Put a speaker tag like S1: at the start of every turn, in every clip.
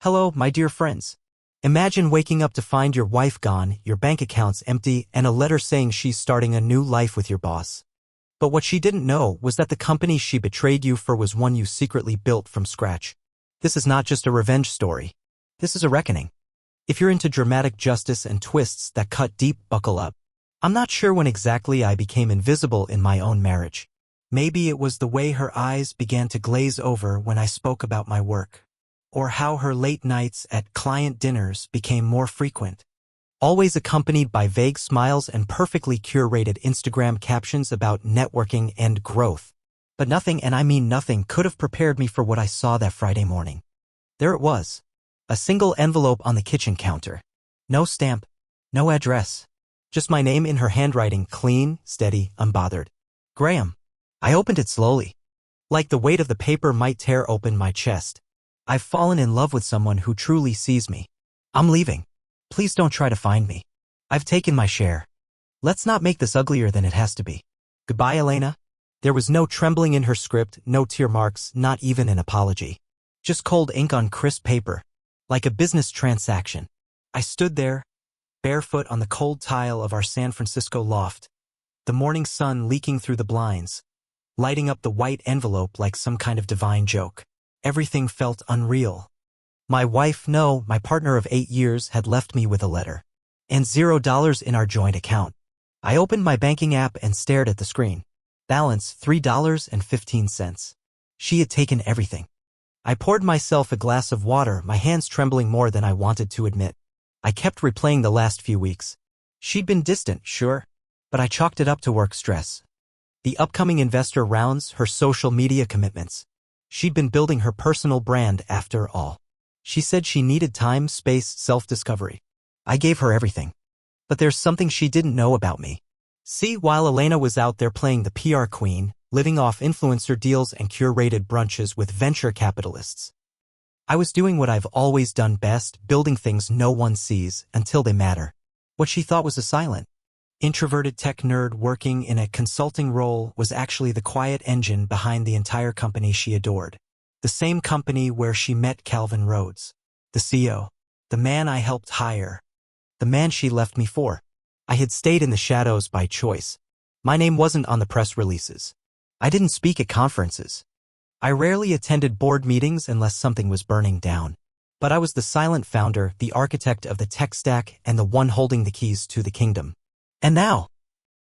S1: Hello, my dear friends. Imagine waking up to find your wife gone, your bank accounts empty, and a letter saying she's starting a new life with your boss. But what she didn't know was that the company she betrayed you for was one you secretly built from scratch. This is not just a revenge story. This is a reckoning. If you're into dramatic justice and twists that cut deep, buckle up. I'm not sure when exactly I became invisible in my own marriage. Maybe it was the way her eyes began to glaze over when I spoke about my work, or how her late nights at client dinners became more frequent, always accompanied by vague smiles and perfectly curated Instagram captions about networking and growth. But nothing, and I mean nothing, could have prepared me for what I saw that Friday morning. There it was. A single envelope on the kitchen counter. No stamp, no address. Just my name in her handwriting, clean, steady, unbothered. Graham. I opened it slowly. Like the weight of the paper might tear open my chest. I've fallen in love with someone who truly sees me. I'm leaving. Please don't try to find me. I've taken my share. Let's not make this uglier than it has to be. Goodbye, Elena. There was no trembling in her script, no tear marks, not even an apology. Just cold ink on crisp paper. Like a business transaction. I stood there, barefoot on the cold tile of our San Francisco loft, the morning sun leaking through the blinds, lighting up the white envelope like some kind of divine joke. Everything felt unreal. My wife, no, my partner of 8 years, had left me with a letter. And $0 in our joint account. I opened my banking app and stared at the screen. Balance $3.15. She had taken everything. I poured myself a glass of water, my hands trembling more than I wanted to admit. I kept replaying the last few weeks. She'd been distant, sure, but I chalked it up to work stress. The upcoming investor rounds, her social media commitments. She'd been building her personal brand after all. She said she needed time, space, self-discovery. I gave her everything. But there's something she didn't know about me. See, while Elena was out there playing the PR queen, living off influencer deals and curated brunches with venture capitalists, I was doing what I've always done best, building things no one sees until they matter. What she thought was a silent, introverted tech nerd working in a consulting role was actually the quiet engine behind the entire company she adored. The same company where she met Calvin Rhodes, the CEO, the man I helped hire, the man she left me for. I had stayed in the shadows by choice. My name wasn't on the press releases. I didn't speak at conferences. I rarely attended board meetings unless something was burning down. But I was the silent founder, the architect of the tech stack, and the one holding the keys to the kingdom. And now,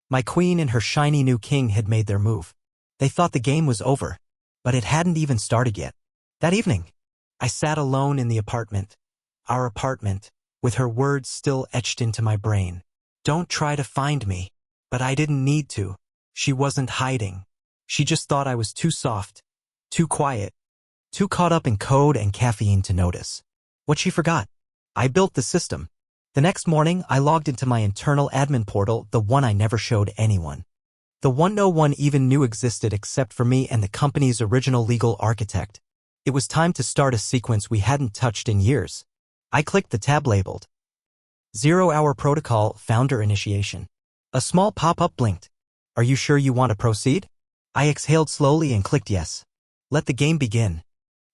S1: my queen and her shiny new king had made their move. They thought the game was over, but it hadn't even started yet. That evening, I sat alone in the apartment, our apartment, with her words still etched into my brain. Don't try to find me. But I didn't need to. She wasn't hiding. She just thought I was too soft, too quiet, too caught up in code and caffeine to notice. What she forgot. I built the system. The next morning, I logged into my internal admin portal, the one I never showed anyone. The one no one even knew existed except for me and the company's original legal architect. It was time to start a sequence we hadn't touched in years. I clicked the tab labeled 0-Hour Protocol Founder Initiation. A small pop-up blinked. Are you sure you want to proceed? I exhaled slowly and clicked yes. Let the game begin.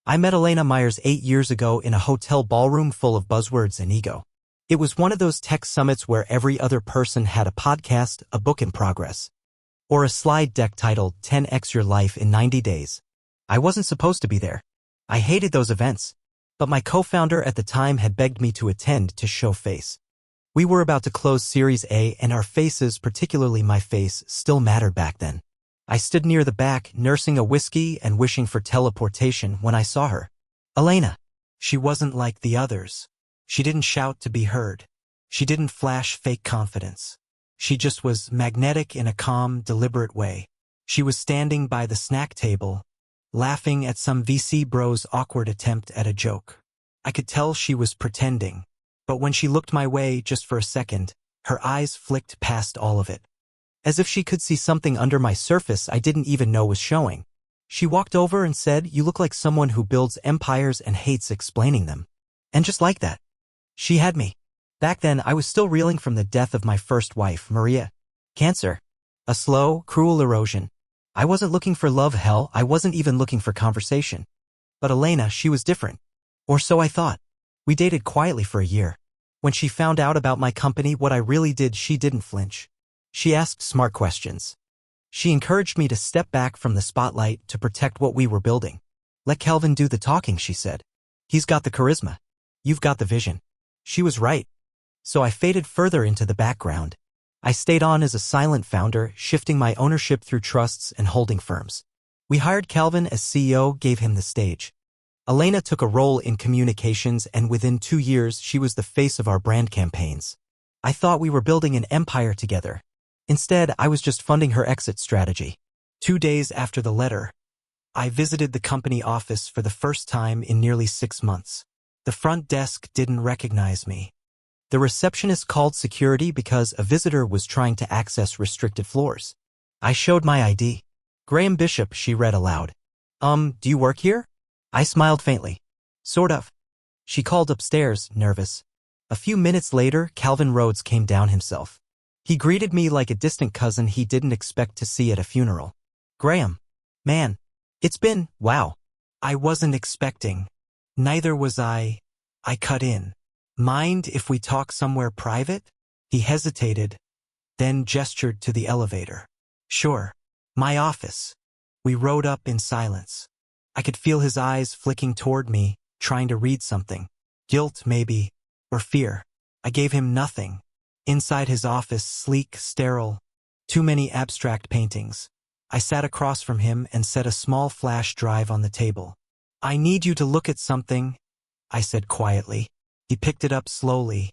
S1: I met Elena Myers 8 years ago in a hotel ballroom full of buzzwords and ego. It was one of those tech summits where every other person had a podcast, a book in progress, or a slide deck titled 10x Your Life in 90 Days. I wasn't supposed to be there. I hated those events. But my co-founder at the time had begged me to attend to show face. We were about to close Series A and our faces, particularly my face, still mattered back then. I stood near the back, nursing a whiskey and wishing for teleportation when I saw her. Elena. She wasn't like the others. She didn't shout to be heard. She didn't flash fake confidence. She just was magnetic in a calm, deliberate way. She was standing by the snack table, laughing at some VC bro's awkward attempt at a joke. I could tell she was pretending, but when she looked my way just for a second, her eyes flicked past all of it. As if she could see something under my surface I didn't even know was showing. She walked over and said, "You look like someone who builds empires and hates explaining them." And just like that, she had me. Back then, I was still reeling from the death of my first wife, Maria. Cancer. A slow, cruel erosion. I wasn't looking for love, hell, I wasn't even looking for conversation. But Elena, she was different. Or so I thought. We dated quietly for a year. When she found out about my company, what I really did, she didn't flinch. She asked smart questions. She encouraged me to step back from the spotlight to protect what we were building. Let Calvin do the talking, she said. He's got the charisma. You've got the vision. She was right. So I faded further into the background. I stayed on as a silent founder, shifting my ownership through trusts and holding firms. We hired Calvin as CEO, gave him the stage. Elena took a role in communications, and within 2 years, she was the face of our brand campaigns. I thought we were building an empire together. Instead, I was just funding her exit strategy. 2 days after the letter, I visited the company office for the first time in nearly 6 months. The front desk didn't recognize me. The receptionist called security because a visitor was trying to access restricted floors. I showed my ID. Graham Bishop, she read aloud. Do you work here? I smiled faintly. Sort of. She called upstairs, nervous. A few minutes later, Calvin Rhodes came down himself. He greeted me like a distant cousin he didn't expect to see at a funeral. Graham. Man. It's been, wow. I wasn't expecting. Neither was I. I cut in. Mind if we talk somewhere private? He hesitated, then gestured to the elevator. Sure. My office. We rode up in silence. I could feel his eyes flicking toward me, trying to read something. Guilt, maybe, or fear. I gave him nothing. Inside his office, sleek, sterile, too many abstract paintings. I sat across from him and set a small flash drive on the table. I need you to look at something, I said quietly. He picked it up slowly,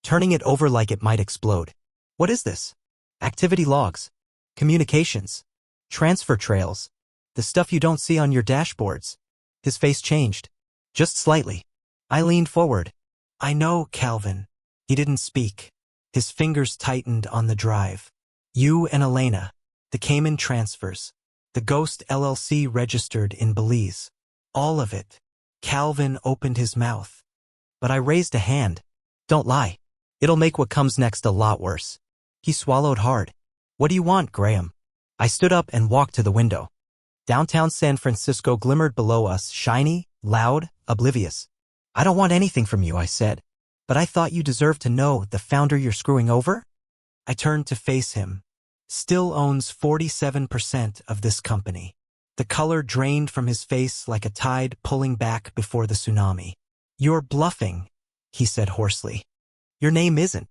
S1: turning it over like it might explode. What is this? Activity logs. Communications. Transfer trails. The stuff you don't see on your dashboards. His face changed. Just slightly. I leaned forward. I know, Calvin. He didn't speak. His fingers tightened on the drive. You and Elena. The Cayman transfers. The Ghost LLC registered in Belize. All of it. Calvin opened his mouth. But I raised a hand. Don't lie. It'll make what comes next a lot worse. He swallowed hard. What do you want, Graham? I stood up and walked to the window. Downtown San Francisco glimmered below us, shiny, loud, oblivious. I don't want anything from you, I said. But I thought you deserved to know the founder you're screwing over? I turned to face him. Still owns 47% of this company. The color drained from his face like a tide pulling back before the tsunami. You're bluffing, he said hoarsely. Your name isn't.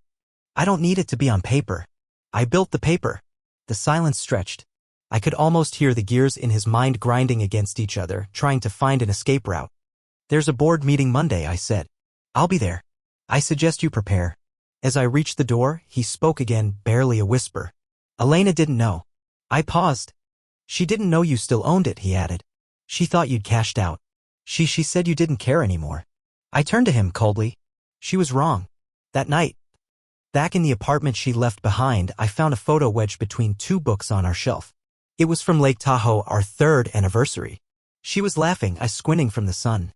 S1: I don't need it to be on paper. I built the paper. The silence stretched. I could almost hear the gears in his mind grinding against each other, trying to find an escape route. There's a board meeting Monday, I said. I'll be there. I suggest you prepare. As I reached the door, he spoke again, barely a whisper. Elena didn't know. I paused. She didn't know you still owned it, he added. She thought you'd cashed out. She said you didn't care anymore. I turned to him coldly. She was wrong. That night, back in the apartment she left behind, I found a photo wedged between 2 books on our shelf. It was from Lake Tahoe, our 3rd anniversary. She was laughing, I squinting from the sun.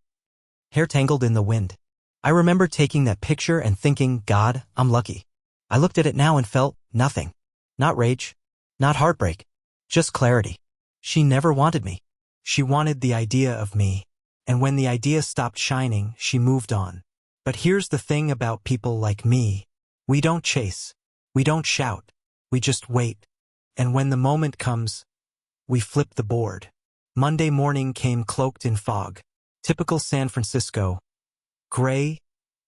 S1: Hair tangled in the wind. I remember taking that picture and thinking, God, I'm lucky. I looked at it now and felt nothing. Not rage. Not heartbreak. Just clarity. She never wanted me. She wanted the idea of me. And when the idea stopped shining, she moved on. But here's the thing about people like me. We don't chase. We don't shout. We just wait. And when the moment comes, we flip the board. Monday morning came cloaked in fog. Typical San Francisco. Gray,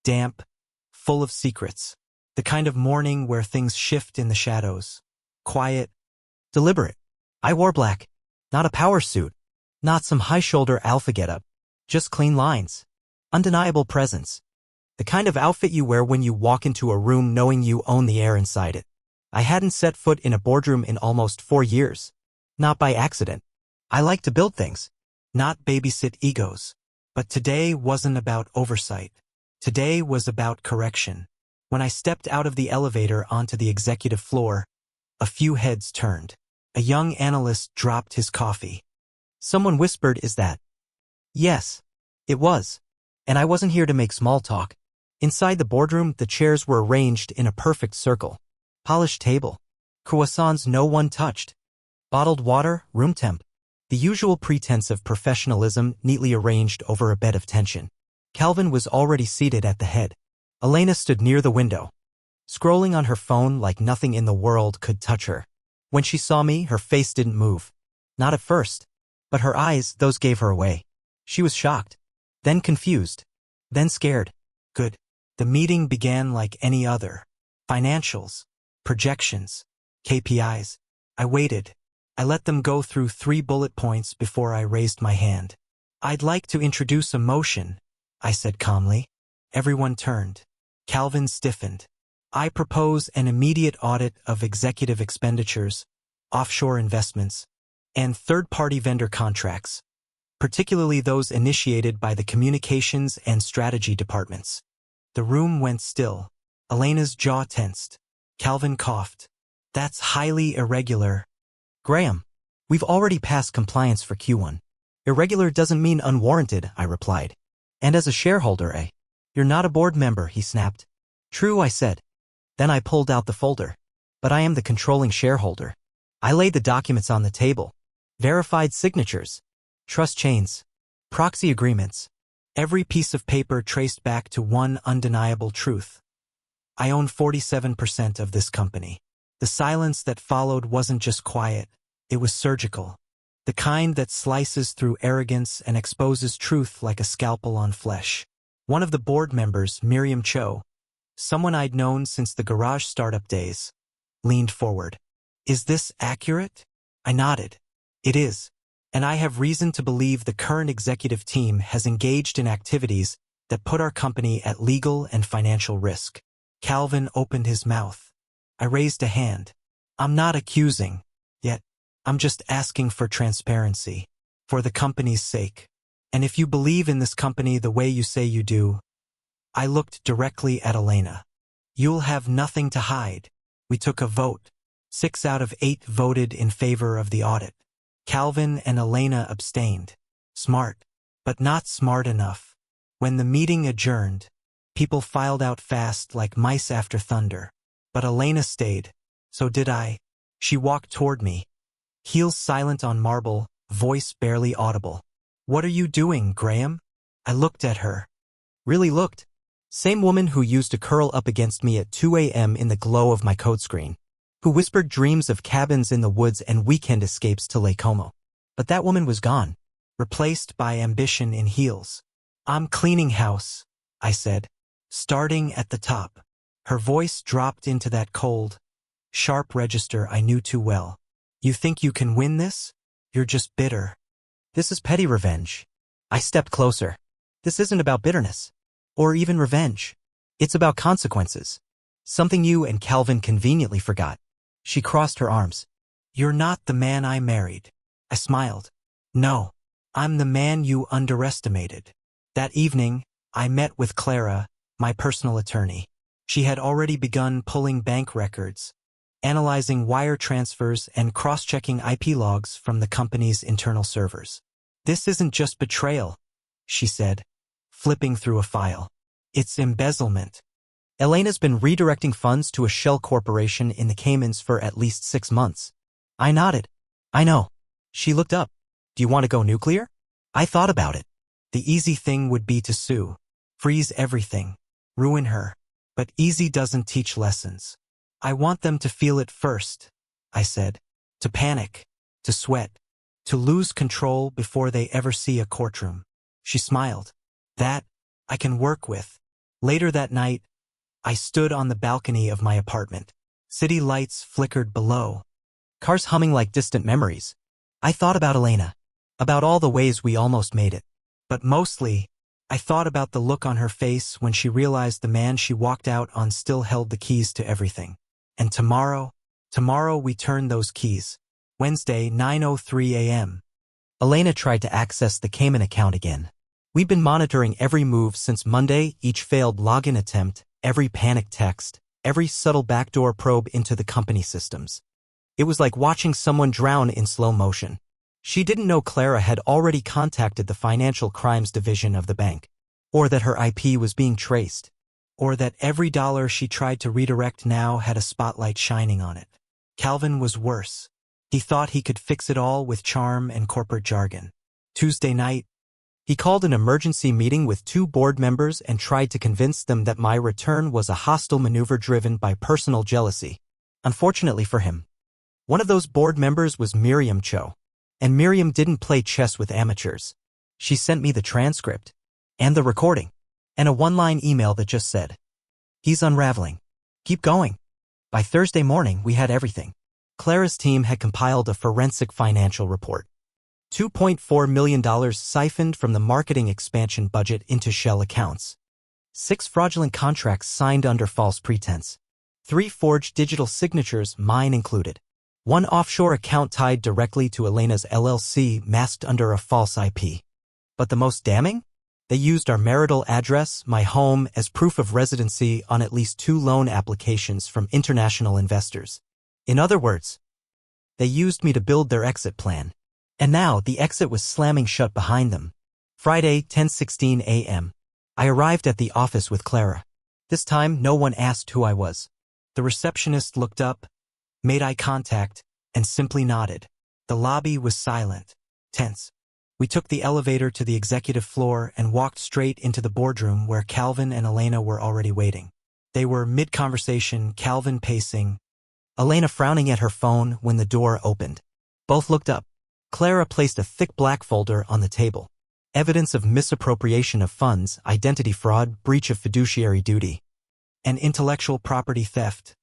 S1: damp, full of secrets. The kind of morning where things shift in the shadows. Quiet, deliberate. I wore black. Not a power suit. Not some high-shoulder alpha getup. Just clean lines. Undeniable presence. The kind of outfit you wear when you walk into a room knowing you own the air inside it. I hadn't set foot in a boardroom in almost 4 years. Not by accident. I like to build things, not babysit egos. But today wasn't about oversight. Today was about correction. When I stepped out of the elevator onto the executive floor, a few heads turned. A young analyst dropped his coffee. Someone whispered, "Is that?" Yes, it was. And I wasn't here to make small talk. Inside the boardroom, the chairs were arranged in a perfect circle. Polished table. Croissants no one touched. Bottled water, room temp. The usual pretense of professionalism neatly arranged over a bed of tension. Calvin was already seated at the head. Elena stood near the window, scrolling on her phone like nothing in the world could touch her. When she saw me, her face didn't move. Not at first. But her eyes, those gave her away. She was shocked. Then confused. Then scared. Good. The meeting began like any other. Financials. Projections. KPIs. I waited. I let them go through 3 bullet points before I raised my hand. I'd like to introduce a motion, I said calmly. Everyone turned. Calvin stiffened. I propose an immediate audit of executive expenditures, offshore investments, and third-party vendor contracts, particularly those initiated by the communications and strategy departments. The room went still. Elena's jaw tensed. Calvin coughed. That's highly irregular. Graham, we've already passed compliance for Q1. Irregular doesn't mean unwarranted, I replied. And as a shareholder, You're not a board member, he snapped. True, I said. Then I pulled out the folder. But I am the controlling shareholder. I laid the documents on the table. Verified signatures. Trust chains. Proxy agreements. Every piece of paper traced back to one undeniable truth. I own 47% of this company. The silence that followed wasn't just quiet, it was surgical. The kind that slices through arrogance and exposes truth like a scalpel on flesh. One of the board members, Miriam Cho, someone I'd known since the garage startup days, leaned forward. Is this accurate? I nodded. It is. And I have reason to believe the current executive team has engaged in activities that put our company at legal and financial risk. Calvin opened his mouth. I raised a hand. I'm not accusing, yet I'm just asking for transparency, for the company's sake. And if you believe in this company the way you say you do, I looked directly at Elena. You'll have nothing to hide. We took a vote. 6 out of 8 voted in favor of the audit. Calvin and Elena abstained. Smart, but not smart enough. When the meeting adjourned, people filed out fast like mice after thunder. But Elena stayed. So did I. She walked toward me. Heels silent on marble, voice barely audible. What are you doing, Graham? I looked at her. Really looked. Same woman who used to curl up against me at 2 a.m. in the glow of my code screen. Who whispered dreams of cabins in the woods and weekend escapes to Lake Como. But that woman was gone. Replaced by ambition in heels. I'm cleaning house, I said. Starting at the top. Her voice dropped into that cold, sharp register I knew too well. You think you can win this? You're just bitter. This is petty revenge. I stepped closer. This isn't about bitterness. Or even revenge. It's about consequences. Something you and Calvin conveniently forgot. She crossed her arms. You're not the man I married. I smiled. No, I'm the man you underestimated. That evening, I met with Clara, my personal attorney. She had already begun pulling bank records, analyzing wire transfers and cross-checking IP logs from the company's internal servers. This isn't just betrayal, she said, flipping through a file. It's embezzlement. Elena's been redirecting funds to a shell corporation in the Caymans for at least 6 months. I nodded. I know. She looked up. Do you want to go nuclear? I thought about it. The easy thing would be to sue. Freeze everything. Ruin her. But easy doesn't teach lessons. I want them to feel it first, I said. To panic. To sweat. To lose control before they ever see a courtroom. She smiled. That, I can work with. Later that night, I stood on the balcony of my apartment. City lights flickered below. Cars humming like distant memories. I thought about Elena. About all the ways we almost made it. But mostly, I thought about the look on her face when she realized the man she walked out on still held the keys to everything. And tomorrow we turn those keys. Wednesday, 9:03 a.m. Elena tried to access the Cayman account again. We'd been monitoring every move since Monday, each failed login attempt, every panicked text, every subtle backdoor probe into the company systems. It was like watching someone drown in slow motion. She didn't know Clara had already contacted the Financial Crimes Division of the bank, or that her IP was being traced, or that every dollar she tried to redirect now had a spotlight shining on it. Calvin was worse. He thought he could fix it all with charm and corporate jargon. Tuesday night, He called an emergency meeting with 2 board members and tried to convince them that my return was a hostile maneuver driven by personal jealousy. Unfortunately for him, one of those board members was Miriam Cho. And Miriam didn't play chess with amateurs. She sent me the transcript, and the recording, and a one-line email that just said, "He's unraveling. Keep going." By Thursday morning, we had everything. Clara's team had compiled a forensic financial report. $2.4 million siphoned from the marketing expansion budget into shell accounts. 6 fraudulent contracts signed under false pretense. 3 forged digital signatures, mine included. 1 offshore account tied directly to Elena's LLC masked under a false IP. But the most damning? They used our marital address, my home, as proof of residency on at least 2 loan applications from international investors. In other words, they used me to build their exit plan. And now the exit was slamming shut behind them. Friday, 10:16 a.m. I arrived at the office with Clara. This time, no one asked who I was. The receptionist looked up, made eye contact, and simply nodded. The lobby was silent, tense. We took the elevator to the executive floor and walked straight into the boardroom where Calvin and Elena were already waiting. They were mid-conversation, Calvin pacing, Elena frowning at her phone when the door opened. Both looked up. Clara placed a thick black folder on the table. Evidence of misappropriation of funds, identity fraud, breach of fiduciary duty, and intellectual property theft,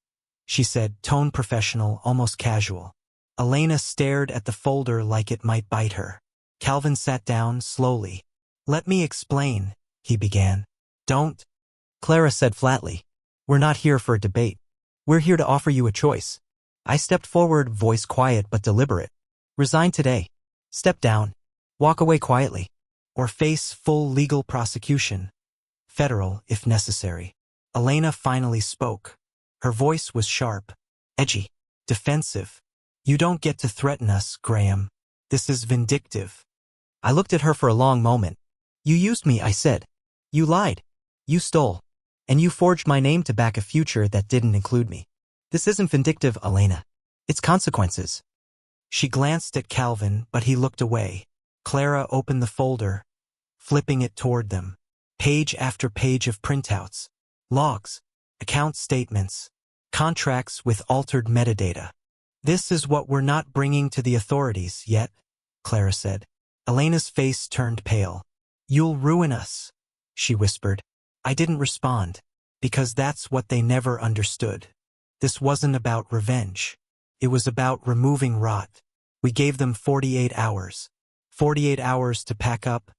S1: she said, tone professional, almost casual. Elena stared at the folder like it might bite her. Calvin sat down slowly. "Let me explain," he began. "Don't," Clara said flatly. "We're not here for a debate. We're here to offer you a choice." I stepped forward, voice quiet but deliberate. "Resign today. Step down. Walk away quietly. Or face full legal prosecution. Federal, if necessary." Elena finally spoke. Her voice was sharp, edgy, defensive. "You don't get to threaten us, Graham. This is vindictive." I looked at her for a long moment. "You used me," I said. "You lied. You stole. And you forged my name to back a future that didn't include me. This isn't vindictive, Elena. It's consequences." She glanced at Calvin, but he looked away. Clara opened the folder, flipping it toward them. Page after page of printouts. Logs. Account statements. Contracts with altered metadata. "This is what we're not bringing to the authorities yet," Clara said. Elena's face turned pale. "You'll ruin us," she whispered. I didn't respond, because that's what they never understood. This wasn't about revenge. It was about removing rot. We gave them 48 hours. 48 hours to pack up,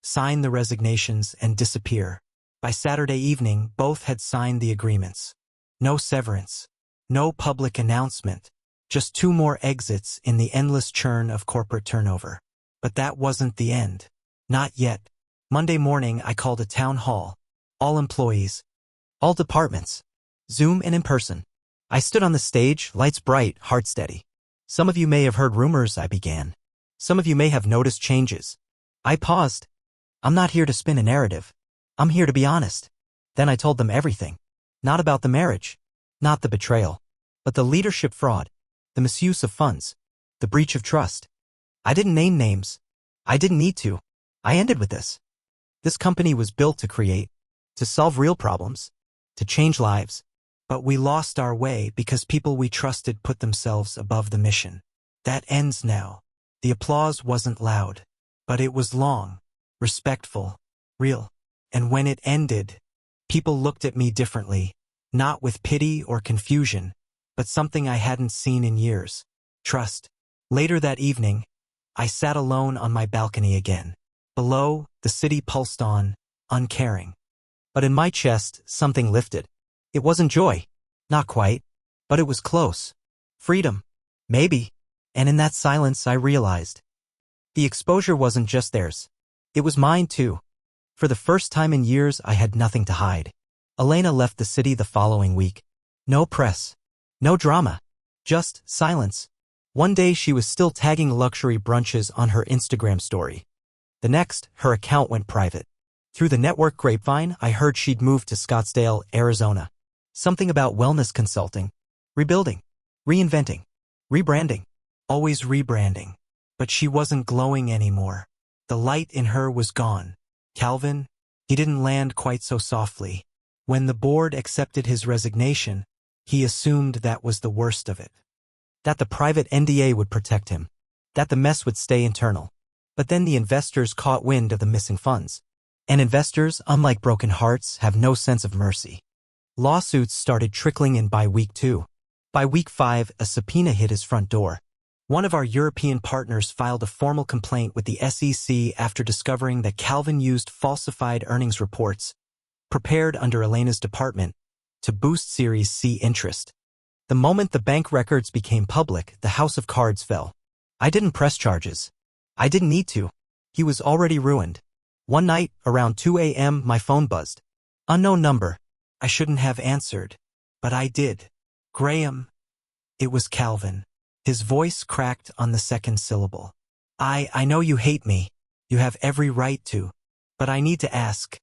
S1: sign the resignations, and disappear. By Saturday evening, both had signed the agreements. No severance. No public announcement. Just 2 more exits in the endless churn of corporate turnover. But that wasn't the end. Not yet. Monday morning, I called a town hall. All employees. All departments. Zoom and in person. I stood on the stage, lights bright, heart steady. "Some of you may have heard rumors," I began. "Some of you may have noticed changes." I paused. "I'm not here to spin a narrative. I'm here to be honest." Then I told them everything. Not about the marriage. Not the betrayal. But the leadership fraud. The misuse of funds. The breach of trust. I didn't name names. I didn't need to. I ended with this. This company was built to create, to solve real problems, to change lives. But we lost our way because people we trusted put themselves above the mission. That ends now. The applause wasn't loud, but it was long, respectful, real. And when it ended, people looked at me differently, not with pity or confusion, but something I hadn't seen in years. Trust. Later that evening, I sat alone on my balcony again. Below, the city pulsed on, uncaring. But in my chest, something lifted. It wasn't joy. Not quite. But it was close. Freedom. Maybe. And in that silence, I realized. The exposure wasn't just theirs. It was mine too. For the first time in years, I had nothing to hide. Elena left the city the following week. No press. No drama. Just silence. One day she was still tagging luxury brunches on her Instagram story. The next, her account went private. Through the network grapevine, I heard she'd moved to Scottsdale, Arizona. Something about wellness consulting. Rebuilding. Reinventing. Rebranding. Always rebranding. But she wasn't glowing anymore. The light in her was gone. Calvin, he didn't land quite so softly. When the board accepted his resignation, he assumed that was the worst of it. That the private NDA would protect him. That the mess would stay internal. But then the investors caught wind of the missing funds. And investors, unlike broken hearts, have no sense of mercy. Lawsuits started trickling in by week 2. By week 5, a subpoena hit his front door. One of our European partners filed a formal complaint with the SEC after discovering that Calvin used falsified earnings reports, prepared under Elena's department, to boost Series C interest. The moment the bank records became public, the house of cards fell. I didn't press charges. I didn't need to. He was already ruined. One night, around 2 a.m., my phone buzzed. Unknown number. I shouldn't have answered. But I did. Graham. It was Calvin. His voice cracked on the second syllable. I know you hate me. You have every right to. But I need to ask.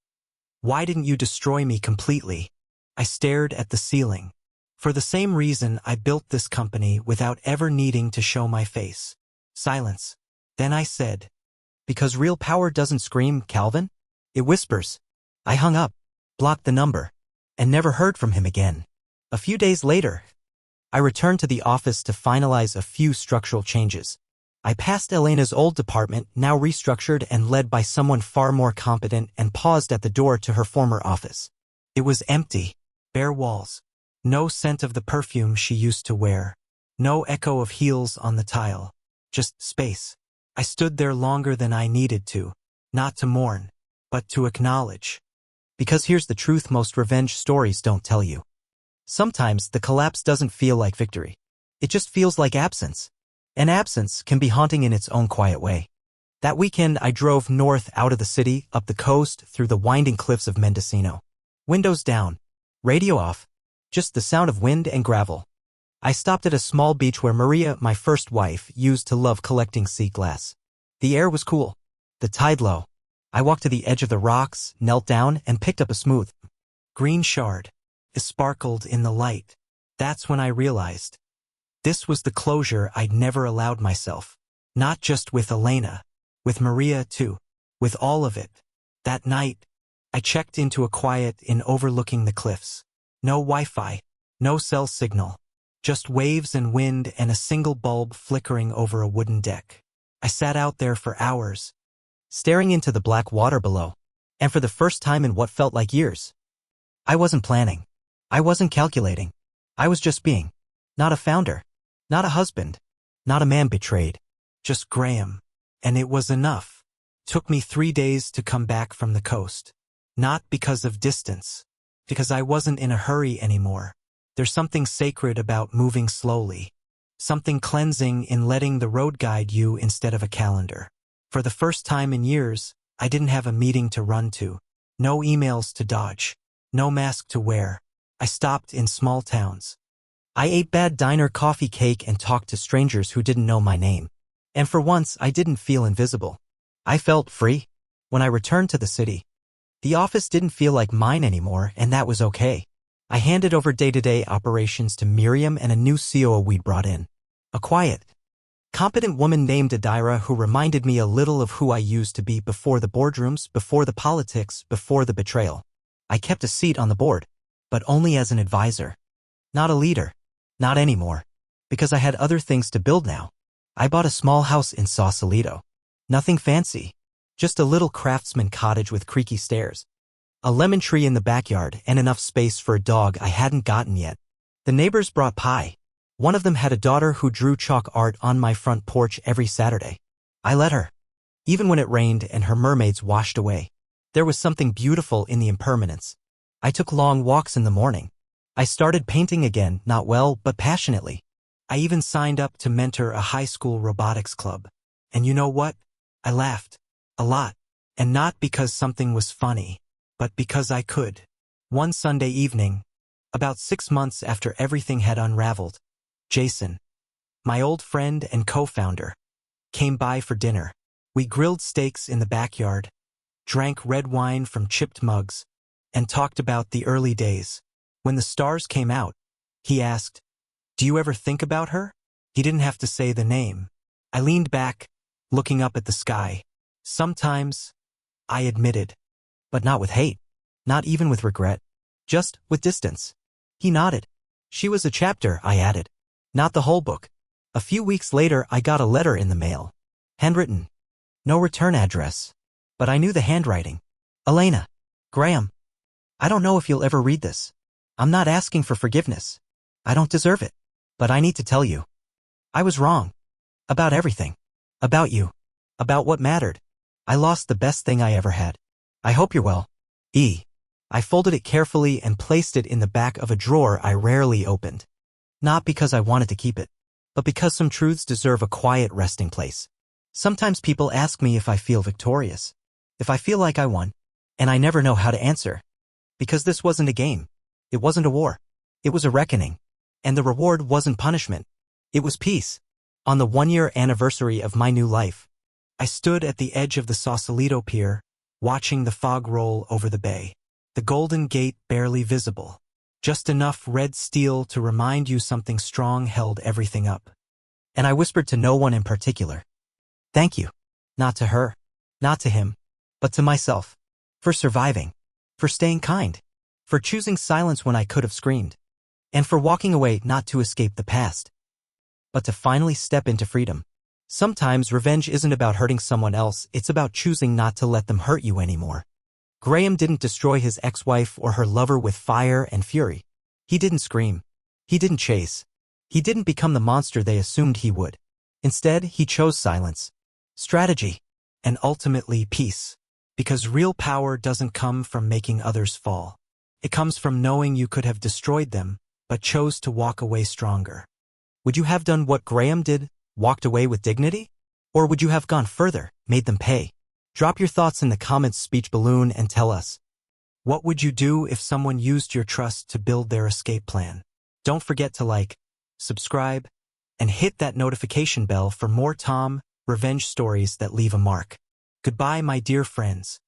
S1: Why didn't you destroy me completely? I stared at the ceiling. For the same reason I built this company without ever needing to show my face. Silence. Then I said, because real power doesn't scream, Calvin. It whispers. I hung up, blocked the number, and never heard from him again. A few days later, I returned to the office to finalize a few structural changes. I passed Elena's old department, now restructured and led by someone far more competent, and paused at the door to her former office. It was empty, bare walls. No scent of the perfume she used to wear. No echo of heels on the tile. Just space. I stood there longer than I needed to, not to mourn, but to acknowledge. Because here's the truth most revenge stories don't tell you. Sometimes the collapse doesn't feel like victory. It just feels like absence. And absence can be haunting in its own quiet way. That weekend I drove north out of the city, up the coast, through the winding cliffs of Mendocino. Windows down, radio off, just the sound of wind and gravel. I stopped at a small beach where Maria, my first wife, used to love collecting sea glass. The air was cool, the tide low. I walked to the edge of the rocks, knelt down, and picked up a smooth green shard. It sparkled in the light. That's when I realized. This was the closure I'd never allowed myself. Not just with Elena, with Maria too, with all of it. That night, I checked into a quiet inn overlooking the cliffs. No Wi-Fi, no cell signal. Just waves and wind and a single bulb flickering over a wooden deck. I sat out there for hours, staring into the black water below, and for the first time in what felt like years. I wasn't planning. I wasn't calculating. I was just being. Not a founder. Not a husband. Not a man betrayed. Just Graham. And it was enough. Took me 3 days to come back from the coast. Not because of distance. Because I wasn't in a hurry anymore. There's something sacred about moving slowly. Something cleansing in letting the road guide you instead of a calendar. For the first time in years, I didn't have a meeting to run to. No emails to dodge. No mask to wear. I stopped in small towns. I ate bad diner coffee cake and talked to strangers who didn't know my name. And for once, I didn't feel invisible. I felt free. When I returned to the city, the office didn't feel like mine anymore, and that was okay. I handed over day-to-day operations to Miriam and a new COO we'd brought in. A quiet, competent woman named Adira who reminded me a little of who I used to be before the boardrooms, before the politics, before the betrayal. I kept a seat on the board, but only as an advisor. Not a leader. Not anymore. Because I had other things to build now. I bought a small house in Sausalito. Nothing fancy. Just a little craftsman cottage with creaky stairs. A lemon tree in the backyard and enough space for a dog I hadn't gotten yet. The neighbors brought pie. One of them had a daughter who drew chalk art on my front porch every Saturday. I let her. Even when it rained and her mermaids washed away. There was something beautiful in the impermanence. I took long walks in the morning. I started painting again, not well, but passionately. I even signed up to mentor a high school robotics club. And you know what? I laughed. A lot. And not because something was funny, but because I could. One Sunday evening, about 6 months after everything had unraveled, Jason, my old friend and co-founder, came by for dinner. We grilled steaks in the backyard, drank red wine from chipped mugs, and talked about the early days. When the stars came out, he asked, "Do you ever think about her?" He didn't have to say the name. I leaned back, looking up at the sky. Sometimes, I admitted, but not with hate, not even with regret, just with distance. He nodded. She was a chapter, I added, not the whole book. A few weeks later, I got a letter in the mail. Handwritten. No return address. But I knew the handwriting. Elena. Graham. I don't know if you'll ever read this. I'm not asking for forgiveness. I don't deserve it. But I need to tell you. I was wrong. About everything. About you. About what mattered. I lost the best thing I ever had. I hope you're well. E. I folded it carefully and placed it in the back of a drawer I rarely opened. Not because I wanted to keep it, but because some truths deserve a quiet resting place. Sometimes people ask me if I feel victorious, if I feel like I won, and I never know how to answer. Because this wasn't a game. It wasn't a war. It was a reckoning. And the reward wasn't punishment. It was peace. On the 1-year anniversary of my new life, I stood at the edge of the Sausalito Pier, watching the fog roll over the bay. The Golden Gate barely visible. Just enough red steel to remind you something strong held everything up. And I whispered to no one in particular. Thank you. Not to her. Not to him. But to myself. For surviving. For staying kind. For choosing silence when I could have screamed. And for walking away not to escape the past, but to finally step into freedom. Sometimes revenge isn't about hurting someone else, it's about choosing not to let them hurt you anymore. Graham didn't destroy his ex-wife or her lover with fire and fury. He didn't scream. He didn't chase. He didn't become the monster they assumed he would. Instead, he chose silence, strategy, and ultimately peace. Because real power doesn't come from making others fall. It comes from knowing you could have destroyed them, but chose to walk away stronger. Would you have done what Graham did, walked away with dignity? Or would you have gone further, made them pay? Drop your thoughts in the comments speech balloon and tell us. What would you do if someone used your trust to build their escape plan? Don't forget to like, subscribe, and hit that notification bell for more Tom revenge stories that leave a mark. Goodbye, my dear friends.